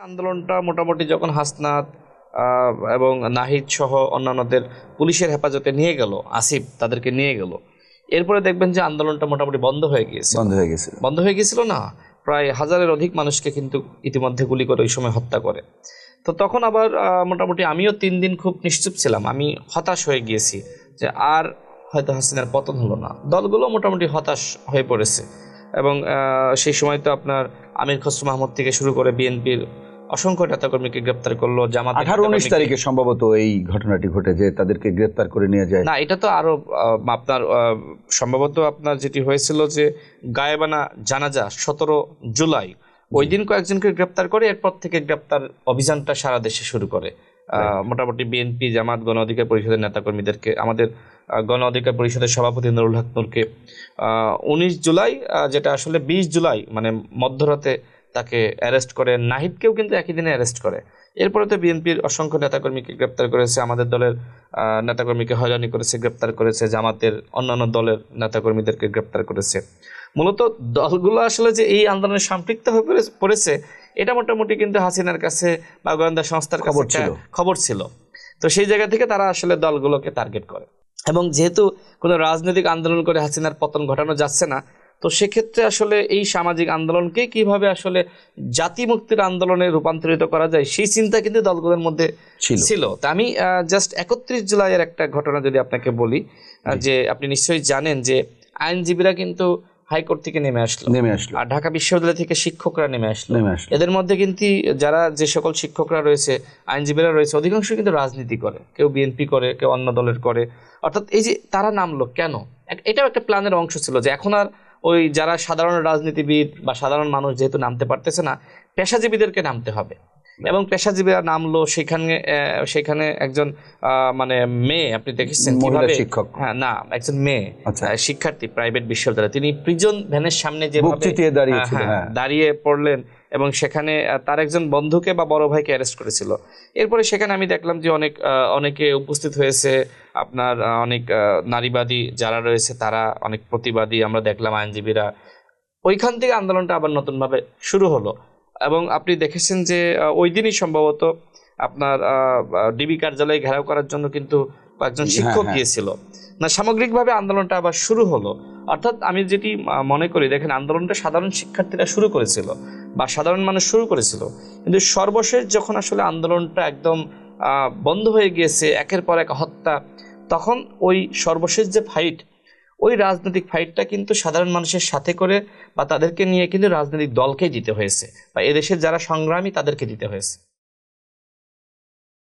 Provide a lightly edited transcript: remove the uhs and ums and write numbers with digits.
আন্দোলনটা মোটামুটি যখন হাসনাত এবং নাহিদ সহ অন্যান্যদের পুলিশের হেফাজতে নিয়ে গেল, আসিফ তাদেরকে নিয়ে গেল, এরপরে দেখবেন যে আন্দোলনটা মোটামুটি বন্ধ হয়ে গিয়েছিল না, প্রায় হাজারের অধিক মানুষকে কিন্তু ইতিমধ্যে গুলি করে ওই সময় হত্যা করে। তো তখন আবার মোটামুটি আমিও 3 দিন খুব নিশ্চুপ ছিলাম, আমি হতাশ হয়ে গিয়েছি যে আর হয়তো হাসিনার পতন হলো না। দলগুলো মোটামুটি হতাশ হয়ে পড়েছে এবং সেই সময় তো আপনার আমির খসরু মাহমুদ থেকে শুরু করে বিএনপির অসংখ্য নেতাকর্মীকে গ্রেপ্তার করলো। জামাত 18-19 তারিখে সম্ভবত এই ঘটনাটি ঘটে যে তাদেরকে গ্রেপ্তার করে নিয়ে যায়। না, এটা তো আরো আপনার সম্ভবত আপনার যেটি হয়েছিল যে গায়েবানা জানাজা 17 জুলাই, ওই দিন কয়েকজনকে গ্রেপ্তার করে এরপর থেকে গ্রেপ্তার অভিযানটা সারা দেশে শুরু করে। মোটামুটি বিএনপি, জামাত, গণ অধিকার পরিষদের নেতাকর্মীদেরকে, আমাদের গণ অধিকার পরিষদের সভাপতি নুরুল হক নূরকে 19 জুলাই, যেটা আসলে 20 জুলাই মানে মধ্যরাতে তাকে অ্যারেস্ট করে। নাহিদকেও কিন্তু একই দিনে অ্যারেস্ট করে। এরপরে তো বিএনপির অসংখ্য নেতাকর্মীকে গ্রেপ্তার করেছে, আমাদের দলের নেতাকর্মীকে হয়রানি করেছে, গ্রেপ্তার করেছে, জামাতের অন্যান্য দলের নেতাকর্মীদেরকে গ্রেপ্তার করেছে। মূলত দলগুলো আসলে যে এই আন্দোলনে সম্পৃক্ত হয়ে পড়েছে এটা মোটামুটি কিন্তু হাসিনার কাছে বা গোয়েন্দা সংস্থার কাছে খবর ছিল। তো সেই জায়গা থেকে তারা আসলে দলগুলোকে টার্গেট করে, এবং যেহেতু কোনো রাজনৈতিক আন্দোলন করে হাসিনার পতন ঘটানো যাচ্ছে না, তো সেক্ষেত্রে আসলে এই সামাজিক আন্দোলনকে কিভাবে আসলে জাতি মুক্তির আন্দোলনে রূপান্তরিত করা যায় সেই চিন্তা কিন্তু দলগুলোর মধ্যে ছিল। তা আমি জাস্ট 31 জুলাইয়ের একটা ঘটনা যদি আপনাকে বলি, যে আপনি নিশ্চয়ই জানেন যে আইনজীবীরা কিন্তু হাইকোর্ট থেকে নেমে আসলো, আর ঢাকা বিশ্ববিদ্যালয় থেকে শিক্ষকরা নেমে আসলো। এদের মধ্যে কিন্তু যে সকল শিক্ষকরা রয়েছে, আইনজীবীরা রয়েছে, অধিকাংশ কিন্তু রাজনীতি করে, কেউ বিএনপি করে, কেউ অন্য দলের করে। অর্থাৎ এই যে তারা নামলো কেন, এটাও একটা প্ল্যানের অংশ ছিল যে এখন আর ওই যারা সাধারণ রাজনীতিবিদ বা সাধারণ মানুষ যেহেতু নামতে পারতেছে না, পেশাজীবীদেরকে নামতে হবে। এবং পেশাজীবীরা নামলো, সেখানে একজন মানে মেয়ে, আপনি দেখেছেন কিভাবে, হ্যাঁ না, একজন মেয়ে শিক্ষার্থী প্রাইভেট বিশ্ববিদ্যালয়, তিনি প্রিজন ভ্যানের সামনে যেভাবে দাঁড়িয়ে পড়লেন, এবং সেখানে তার একজন বন্ধুকে বা বড় ভাইকে অ্যারেস্ট করেছিল। এরপরে সেখানে আমি দেখলাম যে অনেকে উপস্থিত হয়েছে, আপনার অনেক নারীবাদী যারা রয়েছে তারা, অনেক প্রতিবাদী আমরা দেখলাম, আইনজীবীরা। ওইখান থেকে আন্দোলনটা আবার নতুনভাবে শুরু হলো। এবং আপনি দেখেছেন যে ওই দিনই সম্ভবত আপনার ডিবি কার্যালয়ে ঘেরাও করার জন্য কিন্তু কয়েকজন শিক্ষক গিয়েছিল না, সামগ্রিকভাবে আন্দোলনটা আবার শুরু হলো। অর্থাৎ আমি যেটি মনে করি, দেখেন আন্দোলনটা সাধারণ শিক্ষার্থীরা শুরু করেছিল বা সাধারণ মানুষ শুরু করেছিল, কিন্তু সর্বশেষ যখন আসলে আন্দোলনটা একদম বন্ধ হয়ে গিয়েছে, একের পর এক হত্যা, তখন ওই সর্বশেষ যে ফাইট, ওই রাজনৈতিক ফাইটটা কিন্তু সাধারণ মানুষের সাথে করে বা তাদেরকে নিয়ে কিন্তু রাজনৈতিক দলকেই দিতে হয়েছে, বা এদেশের যারা সংগ্রামী তাদেরকে দিতে হয়েছে।